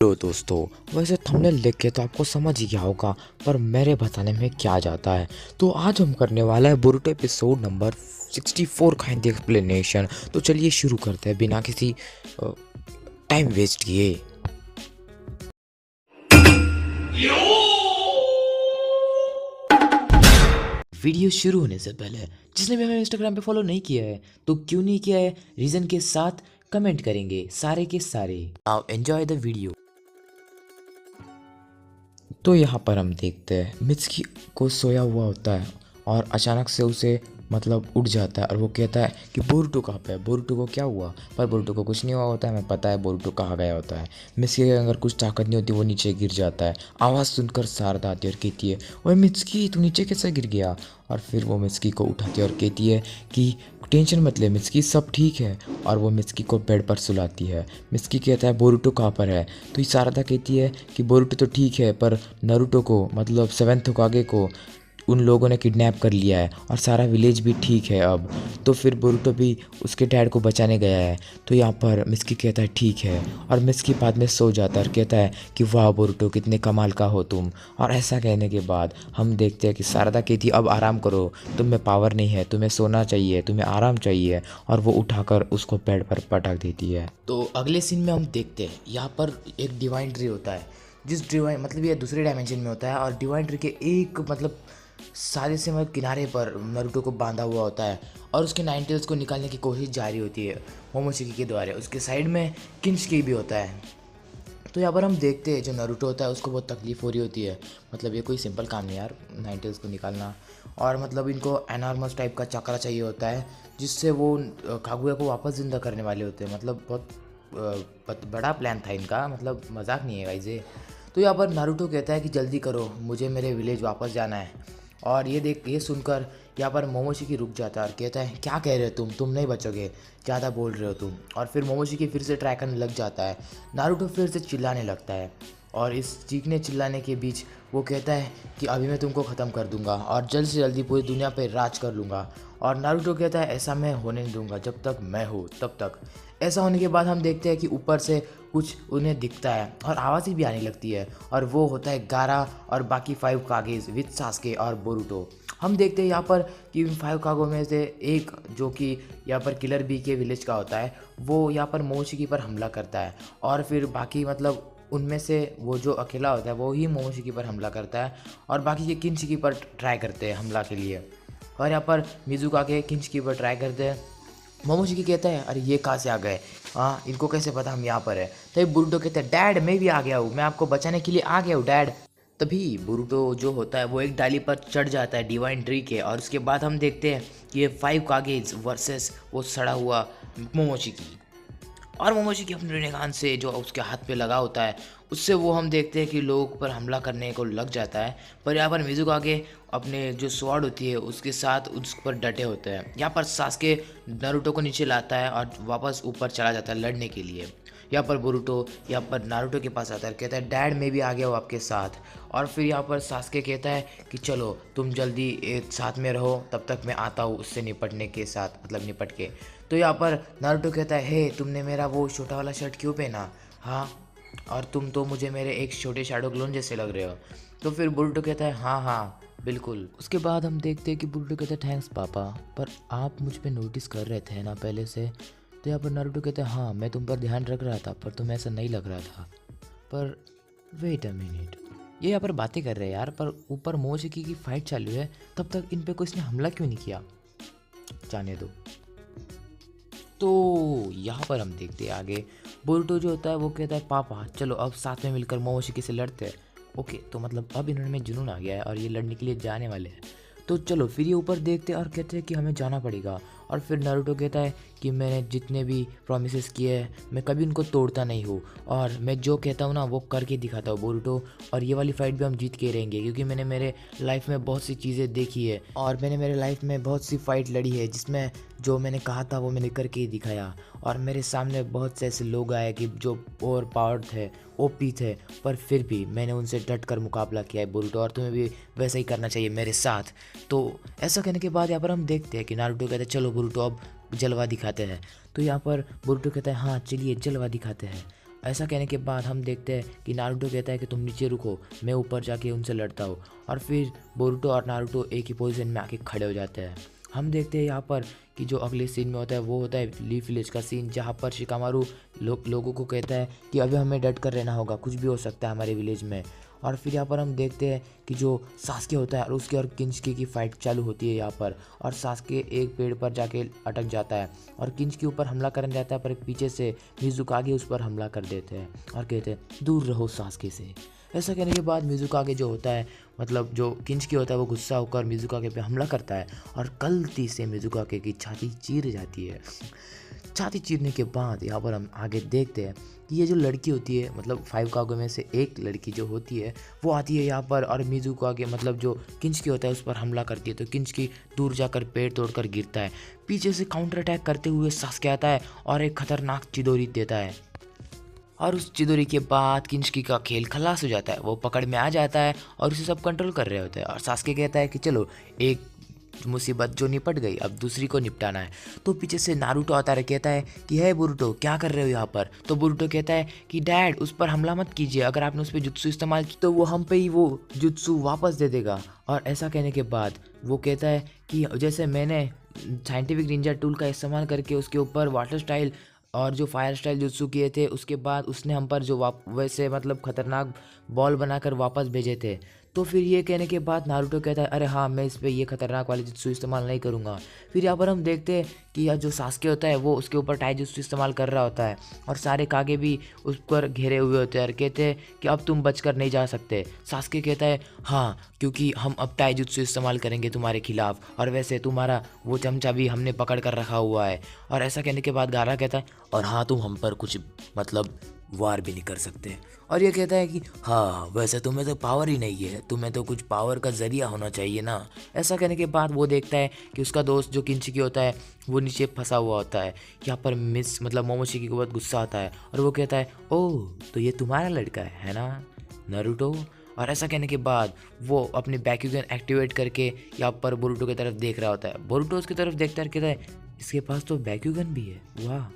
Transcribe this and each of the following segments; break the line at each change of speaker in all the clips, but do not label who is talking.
तो दोस्तों, वैसे थंबनेल देख के तो आपको समझ ही गया होगा, पर मेरे बताने में क्या जाता है। तो आज हम करने वाला है बोरुतो एपिसोड नंबर 64 का हिंदी एक्सप्लेनेशन। तो चलिए शुरू करते हैं बिना किसी टाइम वेस्ट किए। वीडियो शुरू होने से पहले जिसने भी हमें इंस्टाग्राम पे फॉलो नहीं किया है तो क्यों नहीं किया है, रीजन के साथ कमेंट करेंगे सारे के सारे। Now enjoy the video. तो यहाँ पर हम देखते हैं मित्सुकी को सोया हुआ होता है और अचानक से उसे उठ जाता है और वो कहता है कि बोरुतो कहाँ पे है, बोरुतो को क्या हुआ। पर बोरुतो को कुछ नहीं हुआ होता है, मैं पता है बोरुतो कहाँ गया होता है। मित्सुकी के अगर कुछ ताकत नहीं होती वो नीचे गिर जाता है। आवाज़ सुनकर शारदा आती है और कहती है, ओए मित्सुकी तू नीचे कैसे गिर गया। और फिर वो मित्सुकी को उठाती है और कहती है कि टेंशन मत ले मित्सुकी, सब ठीक है। और वो मित्सुकी को बेड पर सुलाती है। मित्सुकी कहता है बोरुतो कहाँ पर है। तो शारदा कहती है कि बोरुतो तो ठीक है, पर नारुतो को सेवेंथ होकागे को उन लोगों ने किडनैप कर लिया है और सारा विलेज भी ठीक है अब। तो फिर बोरुतो भी उसके डैड को बचाने गया है। तो यहाँ पर मित्सुकी कहता है ठीक है, और मित्सुकी बाद में सो जाता है और कहता है कि वाह बोरुतो कितने कमाल का हो तुम। और ऐसा कहने के बाद हम देखते हैं कि शारदा कहती है अब आराम करो, तुम में पावर नहीं है, तुम्हें सोना चाहिए, तुम्हें आराम चाहिए। और वो उठाकर उसको बेड पर पटक देती है। तो अगले सीन में हम देखते हैं यहाँ पर एक डिवाइन ट्री होता है, जिस डिवाइन ये दूसरे डायमेंशन में होता है। और डिवाइन ट्री के एक सारे से किनारे पर नारुतो को बांधा हुआ होता है और उसके नाइन टेल्स को निकालने की कोशिश जारी होती है मोमोशिकी के द्वारा। उसके साइड में किंशिकी भी होता है। तो यहाँ पर हम देखते हैं जो नारुतो होता है उसको बहुत तकलीफ हो रही होती है। ये कोई सिंपल काम नहीं यार, नाइन टेल्स को निकालना। और इनको एनॉर्मस टाइप का चक्रा चाहिए होता है जिससे वो कागुया को वापस ज़िंदा करने वाले होते हैं। बहुत बड़ा प्लान था इनका, मजाक नहीं है गाइस ये। तो यहाँ पर नारुतो कहता है कि जल्दी करो, मुझे मेरे विलेज वापस जाना है। और ये सुनकर यहाँ पर मोमोशिकी रुक जाता है और कहता है क्या कह रहे हो तुम नहीं बचोगे, ज़्यादा बोल रहे हो तुम। और फिर मोमोशिकी फिर से ट्राई करने लग जाता है। नारुतो फिर से चिल्लाने लगता है और इस चीखने चिल्लाने के बीच वो कहता है कि अभी मैं तुमको ख़त्म कर दूंगा और जल्द से जल्दी पूरी दुनिया पर राज कर लूँगा। और नारुतो कहता है ऐसा मैं होने नहीं दूंगा, जब तक मैं हूँ तब तक। ऐसा होने के बाद हम देखते हैं कि ऊपर से कुछ उन्हें दिखता है और आवाज़ें भी आने लगती है। और वो होता है गारा और बाकी 5 कागेज विद सास्के और बोरुतो। हम देखते हैं यहाँ पर कि 5 कागों में से एक जो कि यहाँ पर किलर बी के विलेज का होता है, वो यहाँ पर मोमोशिकी पर हमला करता है। और फिर बाकी उनमें से वो जो अकेला होता है वो ही मोमोशिकी पर हमला करता है और बाकी के किंशिकी पर ट्राई करते हैं हमला के लिए। और यहाँ पर मिजुका के किंशिकी पर ट्राई करते हैं। मोमोशिकी कहता है अरे ये कहाँ से आ गए, हाँ इनको कैसे पता हम यहाँ पर है। तभी बोरुतो कहता है डैड मैं भी आ गया हूँ, मैं आपको बचाने के लिए आ गया हूँ डैड। तभी बोरुतो जो होता है वो एक डाली पर चढ़ जाता है डिवाइन ट्री के। और उसके बाद हम देखते हैं कि ये 5 कागेज वर्सेस वो सड़ा हुआ मोमोशिकी। और मोमोशिकी अपने रेनेगान से जो उसके हाथ पे लगा होता है उससे वो हम देखते हैं कि लोगों पर हमला करने को लग जाता है। पर यहाँ पर मिजुका के अपने जो स्वॉर्ड होती है उसके साथ उस पर डटे होते हैं। यहाँ पर सास्के नारुतो को नीचे लाता है और वापस ऊपर चला जाता है लड़ने के लिए। यहाँ पर बोरुतो यहाँ पर नारुतो के पास आता है, कहता है डैड मैं भी आ गया हूँ आपके साथ। और फिर यहाँ पर सास्के कहता है कि चलो तुम जल्दी एक साथ में रहो, तब तक मैं आता हूँ उससे निपटने के साथ निपट के। तो यहाँ पर नारुतो कहता है हे तुमने मेरा वो छोटा वाला शर्ट क्यों पहना, हाँ और तुम तो मुझे मेरे एक छोटे शैडो क्लोन जैसे लग रहे हो। तो फिर बोरुतो कहता है हाँ हाँ बिल्कुल। उसके बाद हम देखते हैं कि बोरुतो कहता है थैंक्स पापा, पर आप मुझ पे नोटिस कर रहे थे ना पहले से। तो यहाँ पर नारुतो कहता है हाँ मैं तुम पर ध्यान रख रहा था पर तुम्हें ऐसा नहीं लग रहा था। पर वेट अ मिनट, ये यहाँ पर बातें कर रहे हैं यार, पर ऊपर मोमोशिकी की फाइट चालू है, तब तक इन पे कोई इसने हमला क्यों नहीं किया, जाने दो। तो यहाँ पर हम देखते हैं आगे बोरुतो जो होता है वो कहता है पापा चलो अब साथ में मिलकर मोमोशिकी से लड़ते हैं। ओके तो अब इन्होंने में जुनून आ गया है और ये लड़ने के लिए जाने वाले हैं। तो चलो फिर ये ऊपर देखते हैं और कहते हैं कि हमें जाना पड़ेगा। और फिर नारुतो कहता है कि मैंने जितने भी प्रॉमिसेस किए हैं मैं कभी उनको तोड़ता नहीं हूँ और मैं जो कहता हूँ ना वो करके दिखाता हूँ बोरुतो। और ये वाली फाइट भी हम जीत के रहेंगे क्योंकि मैंने मेरे लाइफ में बहुत सी चीज़ें देखी है और मैंने मेरे लाइफ में बहुत सी फाइट लड़ी है जिसमें जो मैंने कहा था वो मैंने करके ही दिखाया। और मेरे सामने बहुत से ऐसे लोग आए कि जो ओवर पावर्ड थे, ओपी थे, पर फिर भी मैंने उनसे डट कर मुकाबला किया है बोरुतो, और तुम्हें भी वैसा ही करना चाहिए मेरे साथ। तो ऐसा कहने के बाद यहाँ पर हम देखते हैं कि नारुतो कहते हैं चलो बोरुतो अब जलवा दिखाते हैं। तो यहाँ पर बोरुतो कहता है हाँ चलिए जलवा दिखाते हैं। ऐसा कहने के बाद हम देखते हैं कि नारुतो कहता है कि तुम नीचे रुको, मैं ऊपर जाके उनसे लड़ता हूँ। और फिर बोरुतो और नारुतो एक ही पोजीशन में आके खड़े हो जाते हैं। हम देखते हैं यहाँ पर कि जो अगले सीन में होता है वो होता है लीफ विलेज का सीन, जहाँ पर शिकामारू लोगों को कहता है कि अभी हमें डट कर रहना होगा, कुछ भी हो सकता है हमारे विलेज में। और फिर यहाँ पर हम देखते हैं कि जो सास्के होता है और उसके और किंचकी की फाइट चालू होती है यहाँ पर। और सास्के एक पेड़ पर जाके अटक जाता है और किंचकी ऊपर हमला करने जाता है, पर पीछे से मिज़ुकागे उस पर हमला कर देते हैं और कहते हैं दूर रहो सास्के से। ऐसा कहने के बाद मिज़ुकागे जो होता है, मतलब जो किंचकी होता है, वो गुस्सा होकर मिज़ुकागे पे हमला करता है और गलती से मिज़ुकागे की छाती चीर जाती है। छाती चीरने के बाद यहाँ पर हम आगे देखते हैं कि ये जो लड़की होती है, मतलब 5 कागो में से एक लड़की जो होती है वो आती है यहाँ पर और मिज़ुकागे मतलब जो किंचकी होता है उस पर हमला करती है। तो किंचकी दूर जाकर पेड़ तोड़कर गिरता है। पीछे से काउंटर अटैक करते हुए सास्के आता है और एक खतरनाक चिदोरी देता है। और उस चिदोरी के बाद किंचकी का खेल खलास हो जाता है, वो पकड़ में आ जाता है और उसे सब कंट्रोल कर रहे होते हैं। और सास्के कहता है कि चलो एक मुसीबत जो निपट गई, अब दूसरी को निपटाना है। तो पीछे से नारुतो आता है, कहता है कि हे बोरुतो क्या कर रहे हो यहाँ पर। तो बोरुतो कहता है कि डैड उस पर हमला मत कीजिए, अगर आपने उस पर जुत्सु इस्तेमाल की तो वो हम पे ही वो जुत्सु वापस दे देगा। और ऐसा कहने के बाद वो कहता है कि जैसे मैंने साइंटिफिक निंजा टूल का इस्तेमाल करके उसके ऊपर वाटर स्टाइल और जो फायर स्टाइल जुत्सु किए थे, उसके बाद उसने हम पर जो वैसे मतलब खतरनाक बॉल बनाकर वापस भेजे थे। तो फिर ये कहने के बाद नारुतो कहता है अरे हाँ, मैं इस पे ये खतरनाक वाली जुत्सु इस्तेमाल नहीं करूँगा। फिर यहाँ पर हम देखते हैं कि यह जो सास्के होता है वो उसके ऊपर टाई जुत्सु इस्तेमाल कर रहा होता है और सारे कागे भी उस पर घेरे हुए होते हैं और कहते हैं कि अब तुम बचकर नहीं जा सकते। सास्के कहता है हाँ, क्योंकि हम अब टाई जुत्सु इस्तेमाल करेंगे तुम्हारे खिलाफ, और वैसे तुम्हारा वो चमचा भी हमने पकड़ कर रखा हुआ है। और ऐसा कहने के बाद गारा कहता है और हाँ, तुम हम पर कुछ मतलब वार भी नहीं कर सकते। और ये कहता है कि हाँ, वैसे तुम्हें तो पावर ही नहीं है, तुम्हें तो कुछ पावर का जरिया होना चाहिए ना। ऐसा कहने के बाद वो देखता है कि उसका दोस्त जो किंचिकी होता है वो नीचे फंसा हुआ होता है। यहाँ पर मिस मतलब मोमोशिकी को बहुत गुस्सा आता है और वो कहता है ओह, तो ये तुम्हारा लड़का है ना नारुतो। और ऐसा कहने के बाद वो अपने बैक्यूगन एक्टिवेट करके यहाँ पर बोरुतो की तरफ देख रहा होता है। बोरुतो उसकी तरफ देखता है, कहता है इसके पास तो बैक्यूगन भी है, वाह।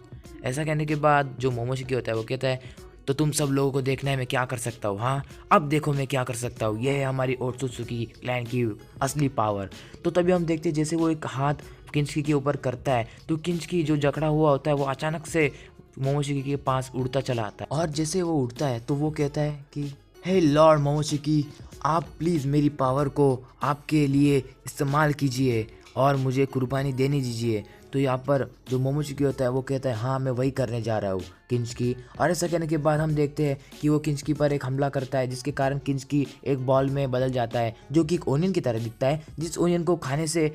ऐसा कहने के बाद जो मोमोशिकी होता है वो कहता है तो तुम सब लोगों को देखना है मैं क्या कर सकता हूँ, हाँ अब देखो मैं क्या कर सकता हूँ, ये है हमारी ओत्सुत्सुकी क्लैन की असली पावर। तो तभी हम देखते हैं जैसे वो एक हाथ किंचकी के ऊपर करता है तो किंचकी जो जकड़ा हुआ होता है वो अचानक से मोमोशिकी के पास उड़ता चला आता है। और जैसे वो उड़ता है तो वो कहता है कि हे लॉर्ड मोमोशिकी, आप प्लीज़ मेरी पावर को आपके लिए इस्तेमाल कीजिए और मुझे कुर्बानी देने दीजिए। तो यहाँ पर जो मोमोशिकी होता है वो कहता है हाँ, मैं वही करने जा रहा हूँ किंचकी। और ऐसा कहने के बाद हम देखते हैं कि वो किंचकी पर एक हमला करता है जिसके कारण किंचकी एक बॉल में बदल जाता है जो कि एक ओनियन की तरह दिखता है, जिस ओनियन को खाने से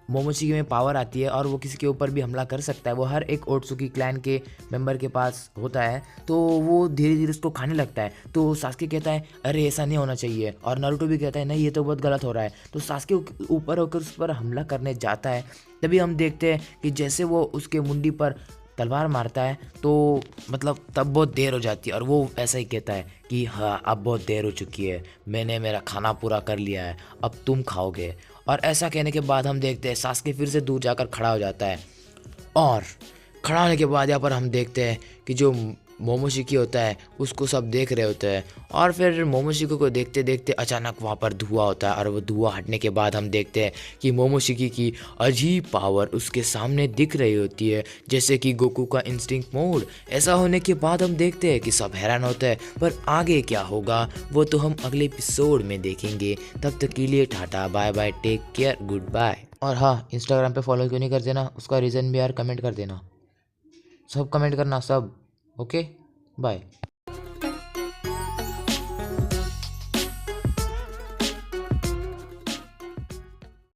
मोमोशिकी में पावर आती है और वो किसी के ऊपर भी हमला कर सकता है। वो हर एक ओत्सुकी क्लैन के मेंबर के पास होता है, तो वो धीरे धीरे उसको खाने लगता है। तो सास्के कहता है अरे ऐसा नहीं होना चाहिए, और नारुतो भी कहता है नहीं, ये तो बहुत गलत हो रहा है। तो सास्के ऊपर होकर उस पर हमला करने जाता है। तभी हम देखते हैं कि जैसे वो उसके मुंडी पर तलवार मारता है तो मतलब तब बहुत देर हो जाती है और वो ऐसा ही कहता है कि हाँ, अब बहुत देर हो चुकी है, मैंने मेरा खाना पूरा कर लिया है, अब तुम खाओगे। और ऐसा कहने के बाद हम देखते हैं सास्के फिर से दूर जाकर खड़ा हो जाता है। और खड़ा होने के बाद यहाँ पर हम देखते हैं कि जो मोमोशिकी होता है उसको सब देख रहे होते हैं। और फिर मोमोशिकी को देखते देखते अचानक वहाँ पर धुआं होता है और वो धुआं हटने के बाद हम देखते हैं कि मोमोशिकी की अजीब पावर उसके सामने दिख रही होती है, जैसे कि गोकू का इंस्टिंक्ट मोड। ऐसा होने के बाद हम देखते हैं कि सब हैरान होते हैं, पर आगे क्या होगा वो तो हम अगले एपिसोड में देखेंगे। तब तक के लिए tata bye bye, take care, goodbye. और हाँ, इंस्टाग्राम पे फॉलो क्यों नहीं कर देना, उसका रीज़न भी यार कमेंट कर देना, सब कमेंट करना सब। Okay, bye.